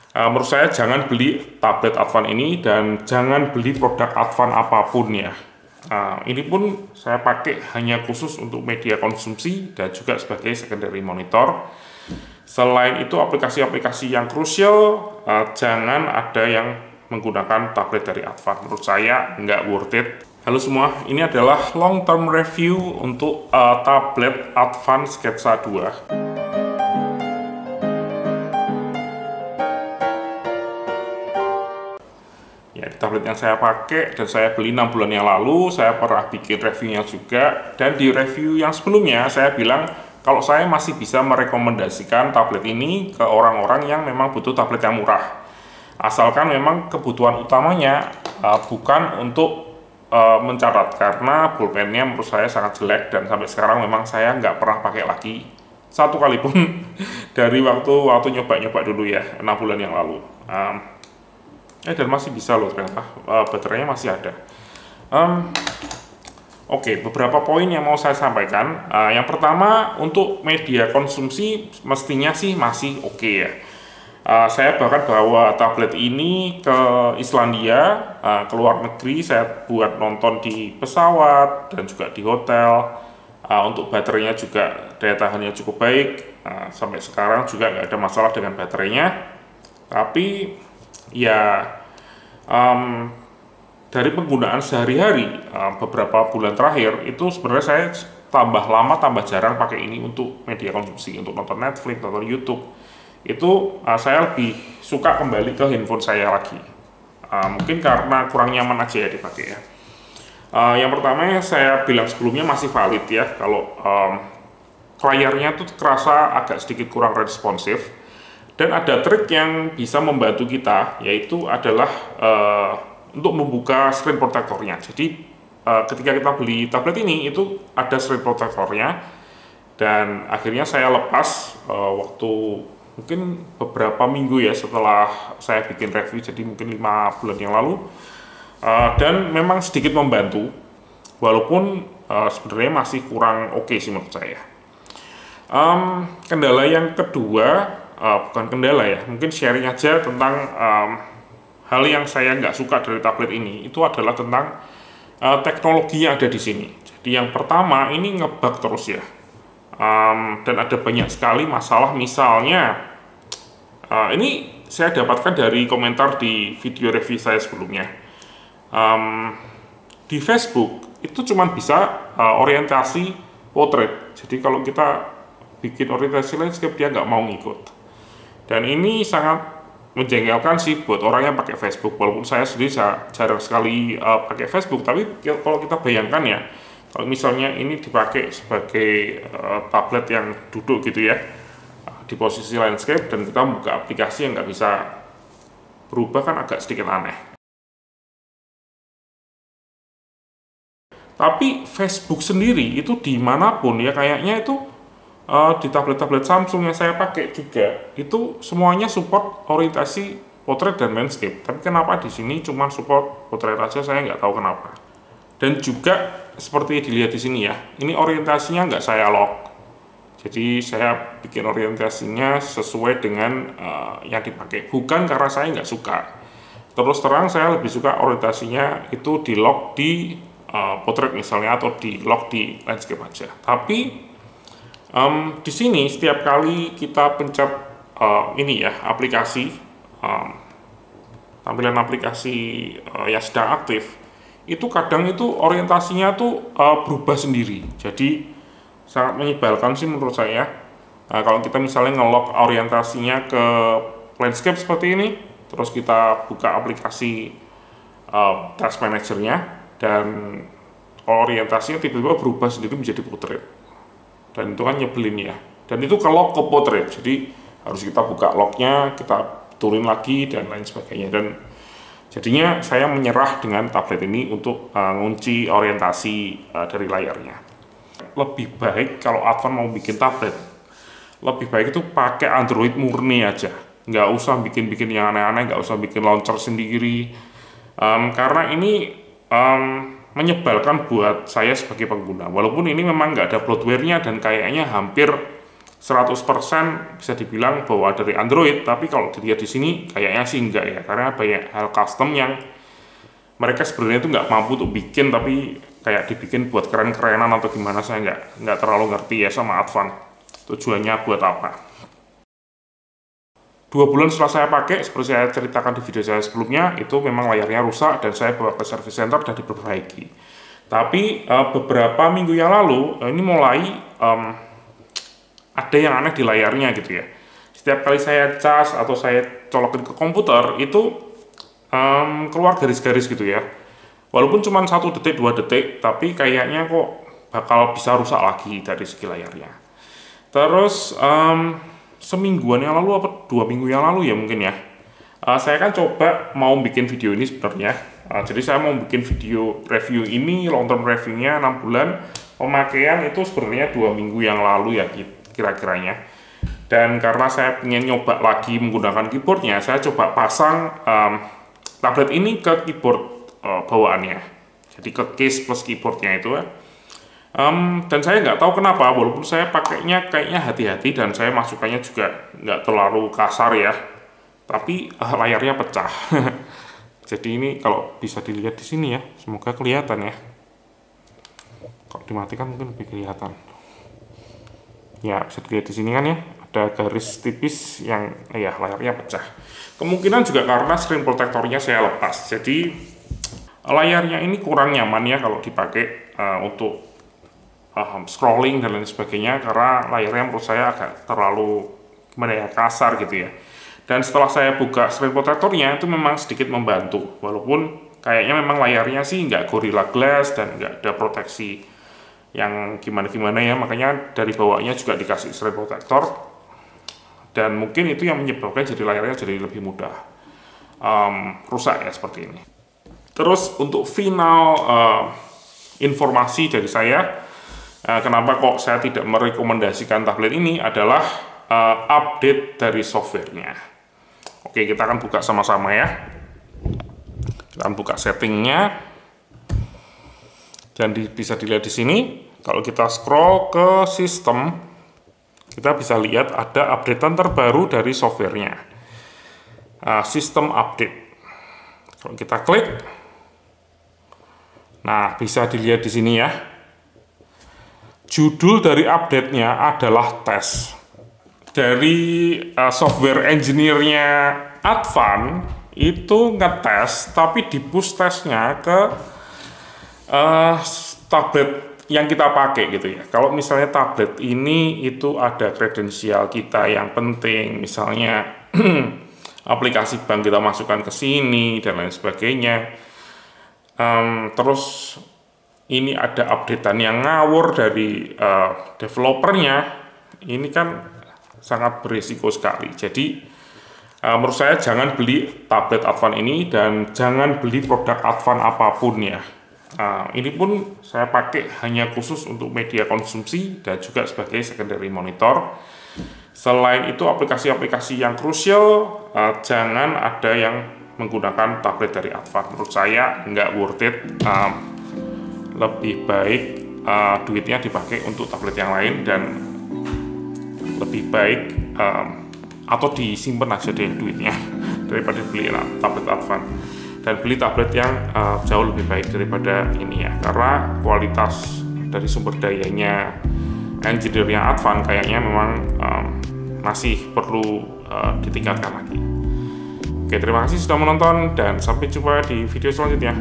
Menurut saya jangan beli tablet Advan ini dan jangan beli produk Advan apapun ya. Ini pun saya pakai hanya khusus untuk media konsumsi dan juga sebagai secondary monitor. Selain itu aplikasi-aplikasi yang krusial, jangan ada yang menggunakan tablet dari Advan. Menurut saya nggak worth it. Halo semua, ini adalah long term review untuk tablet Advan Sketsa 2. Ya, tablet yang saya pakai dan saya beli 6 bulan yang lalu, saya pernah bikin reviewnya juga. Dan di review yang sebelumnya, saya bilang kalau saya masih bisa merekomendasikan tablet ini ke orang-orang yang memang butuh tablet yang murah. Asalkan memang kebutuhan utamanya bukan untuk mencatat, karena pulpennya menurut saya sangat jelek dan sampai sekarang memang saya nggak pernah pakai lagi satu kali pun dari waktu nyoba-nyoba dulu ya 6 bulan yang lalu. Dan masih bisa loh ternyata, baterainya masih ada. Oke, beberapa poin yang mau saya sampaikan. Yang pertama, untuk media konsumsi mestinya sih masih oke ya. Saya bahkan bawa tablet ini ke Islandia, ke luar negeri, saya buat nonton di pesawat dan juga di hotel. Untuk baterainya juga daya tahannya cukup baik, sampai sekarang juga nggak ada masalah dengan baterainya. Tapi ya dari penggunaan sehari-hari beberapa bulan terakhir itu sebenarnya saya tambah lama tambah jarang pakai ini untuk media konsumsi, untuk nonton Netflix, nonton YouTube. Itu saya lebih suka kembali ke handphone saya lagi. Mungkin karena kurang nyaman aja ya dipakai ya. Yang pertama yang saya bilang sebelumnya masih valid ya, kalau layarnya tuh kerasa agak sedikit kurang responsif. Dan ada trik yang bisa membantu kita, yaitu adalah untuk membuka screen protectornya. Jadi ketika kita beli tablet ini, itu ada screen protectornya. Dan akhirnya saya lepas waktu mungkin beberapa minggu ya setelah saya bikin review, jadi mungkin 5 bulan yang lalu. Dan memang sedikit membantu, walaupun sebenarnya masih kurang oke sih menurut saya. Kendala yang kedua, bukan kendala ya, mungkin sharing aja tentang hal yang saya nggak suka dari tablet ini, itu adalah tentang teknologi yang ada di sini. Jadi yang pertama, ini ngebug terus ya, dan ada banyak sekali masalah. Misalnya ini saya dapatkan dari komentar di video review saya sebelumnya. Di Facebook itu cuma bisa orientasi portrait, jadi kalau kita bikin orientasi landscape dia nggak mau ngikut. Dan ini sangat menjengkelkan sih buat orang yang pakai Facebook. Walaupun saya sendiri jarang sekali pakai Facebook, tapi kalau kita bayangkan ya, kalau misalnya ini dipakai sebagai tablet yang duduk gitu ya, di posisi landscape, dan kita buka aplikasi yang nggak bisa berubah, kan agak sedikit aneh. Tapi Facebook sendiri itu dimanapun ya, kayaknya itu di tablet-tablet Samsung yang saya pakai juga itu semuanya support orientasi portrait dan landscape. Tapi kenapa di sini cuma support portrait aja, saya nggak tahu kenapa. Dan juga seperti dilihat di sini ya, ini orientasinya nggak saya lock. Jadi saya bikin orientasinya sesuai dengan yang dipakai, bukan karena saya nggak suka. Terus terang saya lebih suka orientasinya itu di lock di portrait misalnya, atau di lock di landscape aja. Tapi di sini setiap kali kita pencet ini ya, aplikasi, tampilan aplikasi yang sedang aktif, itu kadang itu orientasinya tuh berubah sendiri. Jadi sangat menyebalkan sih menurut saya. Kalau kita misalnya nge-lock orientasinya ke landscape seperti ini, terus kita buka aplikasi task manajernya, dan orientasinya tiba-tiba berubah sendiri menjadi portrait. Dan itu kan nyebelin ya, dan itu ke lock ke portrait, jadi harus kita buka locknya, kita turun lagi dan lain sebagainya. Dan jadinya saya menyerah dengan tablet ini untuk ngunci orientasi dari layarnya. Lebih baik kalau Advan mau bikin tablet, lebih baik itu pakai Android murni aja, nggak usah bikin-bikin yang aneh-aneh, nggak usah bikin launcher sendiri, karena ini menyebalkan buat saya sebagai pengguna. Walaupun ini memang nggak ada bloatware-nya dan kayaknya hampir 100% bisa dibilang bahwa dari Android, tapi kalau dilihat di sini kayaknya sih enggak ya, karena banyak hal custom yang mereka sebenarnya itu nggak mampu untuk bikin, tapi kayak dibikin buat keren-kerenan atau gimana. Saya nggak terlalu ngerti ya sama Advan tujuannya buat apa. 2 bulan setelah saya pakai, seperti saya ceritakan di video saya sebelumnya, itu memang layarnya rusak dan saya bawa ke service center dan diperbaiki. Tapi beberapa minggu yang lalu ini mulai ada yang aneh di layarnya gitu ya. Setiap kali saya cas atau saya colokin ke komputer itu keluar garis-garis gitu ya. Walaupun cuma 1 detik 2 detik, tapi kayaknya kok bakal bisa rusak lagi dari segi layarnya. Terus semingguan yang lalu apa 2 minggu yang lalu ya mungkin ya, saya kan coba mau bikin video ini sebenarnya. Jadi saya mau bikin video review ini, long term reviewnya 6 bulan pemakaian itu sebenarnya 2 minggu yang lalu ya kira-kiranya. Dan karena saya ingin nyoba lagi menggunakan keyboardnya, saya coba pasang tablet ini ke keyboard bawaannya, jadi ke case plus keyboardnya itu ya. Dan saya nggak tahu kenapa, walaupun saya pakainya kayaknya hati-hati dan saya masukannya juga nggak terlalu kasar ya, tapi layarnya pecah. Jadi ini kalau bisa dilihat di sini ya, semoga kelihatan ya. Kalau dimatikan mungkin lebih kelihatan. Ya bisa dilihat di sini kan ya, ada garis tipis yang ya layarnya pecah. Kemungkinan juga karena screen protectornya saya lepas, jadi layarnya ini kurang nyaman ya kalau dipakai untuk scrolling dan lain sebagainya, karena layarnya menurut saya agak terlalu gimana ya, kasar gitu ya. Dan setelah saya buka screen protectornya itu memang sedikit membantu, walaupun kayaknya memang layarnya sih nggak Gorilla Glass dan nggak ada proteksi yang gimana-gimana ya, makanya dari bawahnya juga dikasih screen protector, dan mungkin itu yang menyebabkan jadi layarnya jadi lebih mudah rusak ya seperti ini. Terus untuk final informasi dari saya, kenapa kok saya tidak merekomendasikan tablet ini adalah update dari softwarenya. Oke, kita akan buka sama-sama ya. Kita akan buka settingnya, dan bisa dilihat di sini. Kalau kita scroll ke sistem, kita bisa lihat ada updatean terbaru dari softwarenya, sistem update. Kalau kita klik, nah bisa dilihat di sini ya. Judul dari update-nya adalah tes. Dari software engineer-nya Advan itu ngetes, tapi di-push tesnya ke tablet yang kita pakai gitu ya. Kalau misalnya tablet ini itu ada kredensial kita yang penting, misalnya aplikasi bank kita masukkan ke sini dan lain sebagainya. Terus ini ada updatean yang ngawur dari developernya, ini kan sangat berisiko sekali. Jadi menurut saya jangan beli tablet Advan ini dan jangan beli produk Advan apapun ya. Ini pun saya pakai hanya khusus untuk media konsumsi dan juga sebagai secondary monitor. Selain itu aplikasi-aplikasi yang krusial jangan ada yang menggunakan tablet dari Advan. Menurut saya nggak worth it. Lebih baik duitnya dipakai untuk tablet yang lain, dan lebih baik atau disimpan aja deh duitnya daripada beli tablet Advan. Dan beli tablet yang jauh lebih baik daripada ini ya, karena kualitas dari sumber dayanya engineer-nya Advan kayaknya memang masih perlu ditingkatkan lagi. Oke, terima kasih sudah menonton dan sampai jumpa di video selanjutnya.